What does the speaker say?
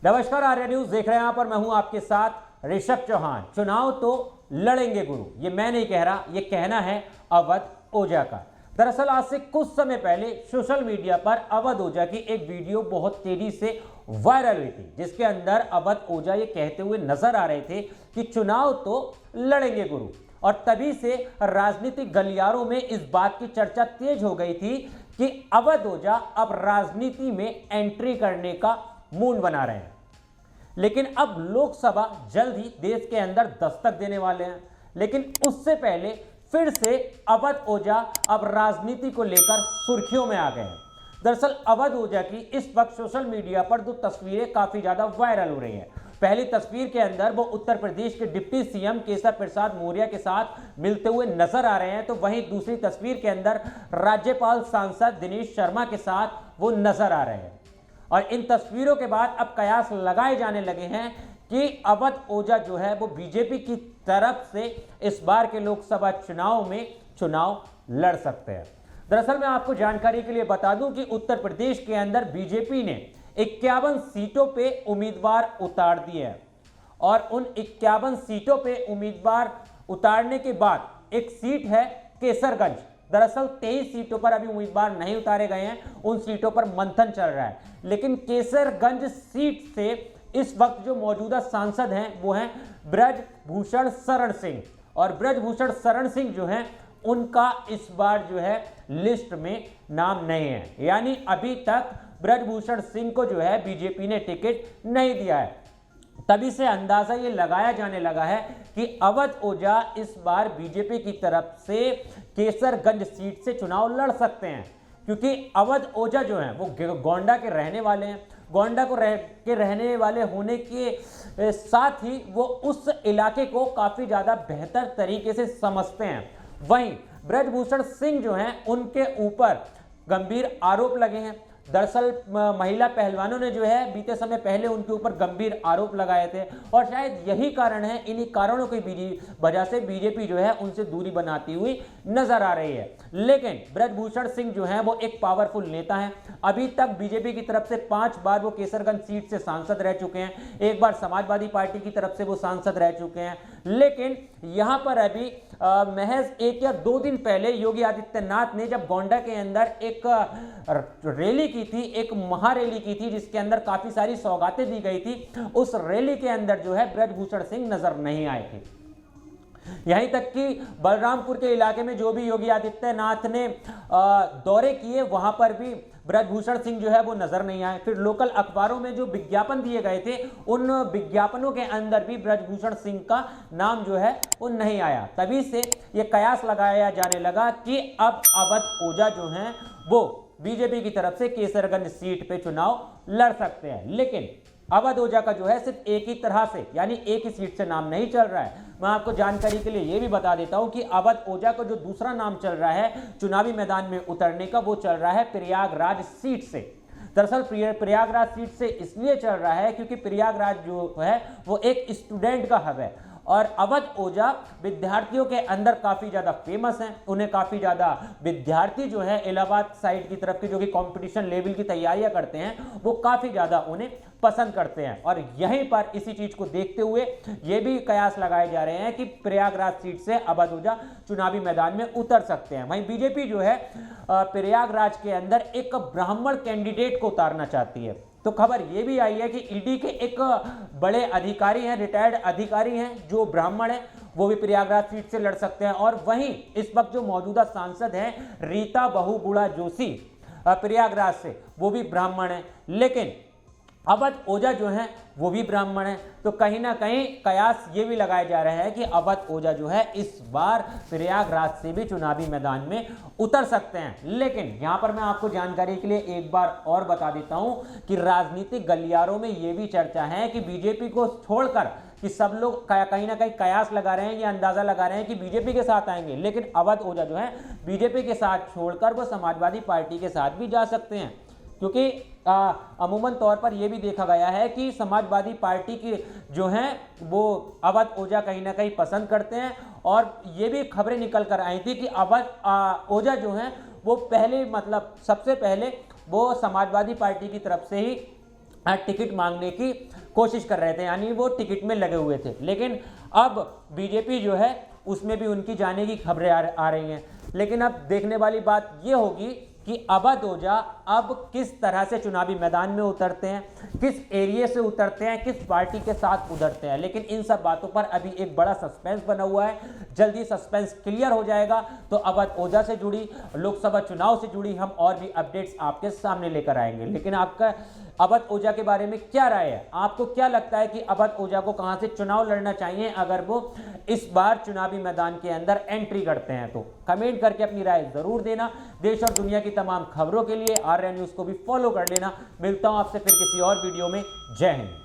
नमस्कार, आर्या न्यूज देख रहे हैं। यहां पर मैं हूं आपके साथ ऋषभ चौहान। चुनाव तो लड़ेंगे गुरु, ये मैं नहीं कह रहा, ये कहना है अवध ओझा का। दरअसल आज से कुछ समय पहले सोशल मीडिया पर अवध ओझा की एक वीडियो बहुत तेजी से वायरल हुई थी, जिसके अंदर अवध ओझा ये कहते हुए नजर आ रहे थे कि चुनाव तो लड़ेंगे गुरु। और तभी से राजनीतिक गलियारों में इस बात की चर्चा तेज हो गई थी कि अवध ओझा अब राजनीति में एंट्री करने का मूड बना रहे हैं। लेकिन अब लोकसभा जल्द ही देश के अंदर दस्तक देने वाले हैं, लेकिन उससे पहले फिर से अवध ओझा अब राजनीति को लेकर सुर्खियों में आ गए हैं। दरअसल अवध ओझा की इस वक्त सोशल मीडिया पर दो तस्वीरें काफी ज्यादा वायरल हो रही हैं। पहली तस्वीर के अंदर वो उत्तर प्रदेश के डिप्टी सीएम केशव प्रसाद मौर्य के साथ मिलते हुए नजर आ रहे हैं, तो वहीं दूसरी तस्वीर के अंदर राज्यपाल सांसद दिनेश शर्मा के साथ वो नजर आ रहे हैं। और इन तस्वीरों के बाद अब कयास लगाए जाने लगे हैं कि अवध ओझा जो है वो बीजेपी की तरफ से इस बार के लोकसभा चुनाव में चुनाव लड़ सकते हैं। दरअसल मैं आपको जानकारी के लिए बता दूं कि उत्तर प्रदेश के अंदर बीजेपी ने 51 सीटों पे उम्मीदवार उतार दिए हैं, और उन 51 सीटों पे उम्मीदवार उतारने के बाद एक सीट है केसरगंज। दरअसल 23 सीटों पर अभी उम्मीदवार नहीं उतारे गए हैं, उन सीटों पर मंथन चल रहा है। लेकिन केसरगंज सीट से इस वक्त जो मौजूदा सांसद हैं वो हैं ब्रजभूषण शरण सिंह, और ब्रजभूषण शरण सिंह जो हैं उनका इस बार जो है लिस्ट में नाम नहीं है, यानी अभी तक ब्रजभूषण सिंह को जो है बीजेपी ने टिकट नहीं दिया है। तभी से अंदाजा ये लगाया जाने लगा है कि अवध ओझा इस बार बीजेपी की तरफ से केसरगंज सीट से चुनाव लड़ सकते हैं, क्योंकि अवध ओझा जो हैं वो गोंडा के रहने वाले हैं। गोंडा के रहने वाले होने के साथ ही वो उस इलाके को काफी ज्यादा बेहतर तरीके से समझते हैं। वहीं ब्रजभूषण सिंह जो हैं उनके ऊपर गंभीर आरोप लगे हैं। दरअसल महिला पहलवानों ने जो है बीते समय पहले उनके ऊपर गंभीर आरोप लगाए थे, और शायद यही कारण है, इन्हीं कारणों की वजह से बीजेपी जो है उनसे दूरी बनाती हुई नजर आ रही है। लेकिन ब्रजभूषण सिंह जो है वो एक पावरफुल नेता है। अभी तक बीजेपी की तरफ से 5 बार वो केसरगंज सीट से सांसद रह चुके हैं, एक बार समाजवादी पार्टी की तरफ से वो सांसद रह चुके हैं। लेकिन यहां पर अभी महज 1 या 2 दिन पहले योगी आदित्यनाथ ने जब गोंडा के अंदर एक रैली की थी, एक महारैली की थी, जिसके अंदर काफी सारी सौगातें दी गई थी, उस रैली के अंदर जो है ब्रजभूषण सिंह नजर नहीं आए थे। यहीं तक कि बलरामपुर के इलाके में जो भी योगी आदित्यनाथ ने दौरे किए, वहां पर भी ब्रजभूषण सिंह जो है वो नजर नहीं आए। फिर लोकल अखबारों में जो विज्ञापन दिए गए थे, उन विज्ञापनों के अंदर भी ब्रजभूषण सिंह का नाम जो है वो नहीं आया। तभी से ये कयास लगाया जाने लगा कि अब अवध ओझा जो हैं वो बीजेपी की तरफ से केसरगंज सीट पे चुनाव लड़ सकते हैं। लेकिन अवध ओझा का जो है सिर्फ एक ही तरह से, यानी एक ही सीट से नाम नहीं चल रहा है। मैं आपको जानकारी के लिए यह भी बता देता हूं कि अवध ओझा का जो दूसरा नाम चल रहा है चुनावी मैदान में उतरने का, वो चल रहा है प्रयागराज सीट से। दरअसल प्रयागराज सीट से इसलिए चल रहा है क्योंकि प्रयागराज जो है वो एक स्टूडेंट का हब है, और अवध ओझा विद्यार्थियों के अंदर काफी ज्यादा फेमस हैं। उन्हें काफी ज्यादा विद्यार्थी जो है इलाहाबाद साइड की तरफ के जो कि कंपटीशन लेवल की तैयारियां करते हैं, वो काफी ज्यादा उन्हें पसंद करते हैं। और यहीं पर इसी चीज को देखते हुए ये भी कयास लगाए जा रहे हैं कि प्रयागराज सीट से अवध ओझा चुनावी मैदान में उतर सकते हैं। वहीं बीजेपी जो है प्रयागराज के अंदर एक ब्राह्मण कैंडिडेट को उतारना चाहती है। तो खबर यह भी आई है कि ईडी के एक बड़े अधिकारी हैं, रिटायर्ड अधिकारी हैं जो ब्राह्मण हैं, वो भी प्रयागराज सीट से लड़ सकते हैं। और वहीं इस वक्त जो मौजूदा सांसद हैं रीता बहुगुणा जोशी प्रयागराज से, वो भी ब्राह्मण हैं। लेकिन अवध ओझा जो हैं वो भी ब्राह्मण हैं, तो कहीं ना कहीं कयास ये भी लगाए जा रहे हैं कि अवध ओझा जो है इस बार प्रयागराज से भी चुनावी मैदान में उतर सकते हैं। लेकिन यहां पर मैं आपको जानकारी के लिए एक बार और बता देता हूं कि राजनीतिक गलियारों में ये भी चर्चा है कि बीजेपी को छोड़कर कि सब लोग कहीं ना कहीं कयास लगा रहे हैं, ये अंदाजा लगा रहे हैं कि बीजेपी के साथ आएंगे, लेकिन अवध ओझा जो है बीजेपी के साथ छोड़कर वो समाजवादी पार्टी के साथ भी जा सकते हैं। क्योंकि अमूमन तौर पर यह भी देखा गया है कि समाजवादी पार्टी की जो हैं वो अवध ओझा कहीं ना कहीं पसंद करते हैं, और ये भी खबरें निकल कर आई थी कि अवध ओझा जो हैं वो पहले, मतलब सबसे पहले वो समाजवादी पार्टी की तरफ से ही टिकट मांगने की कोशिश कर रहे थे, यानी वो टिकट में लगे हुए थे। लेकिन अब बीजेपी जो है उसमें भी उनकी जाने की खबरें आ रही हैं। लेकिन अब देखने वाली बात ये होगी कि अवध ओझा अब किस तरह से चुनावी मैदान में उतरते हैं, किस एरिया से उतरते हैं, किस पार्टी के साथ उतरते हैं। लेकिन इन सब बातों पर अभी एक बड़ा सस्पेंस बना हुआ है। जल्दी सस्पेंस क्लियर हो जाएगा तो अवध ओझा से जुड़ी, लोकसभा चुनाव से जुड़ी हम और भी अपडेट्स आपके सामने लेकर आएंगे। लेकिन आपका अवध ओझा के बारे में क्या राय है? आपको क्या लगता है कि अवध ओझा को कहां से चुनाव लड़ना चाहिए अगर वो इस बार चुनावी मैदान के अंदर एंट्री करते हैं? तो कमेंट करके अपनी राय जरूर देना। देश और दुनिया की तमाम खबरों के लिए आर्या न्यूज को भी फॉलो कर लेना। मिलता हूं आपसे फिर किसी और वीडियो में। जय हिंद।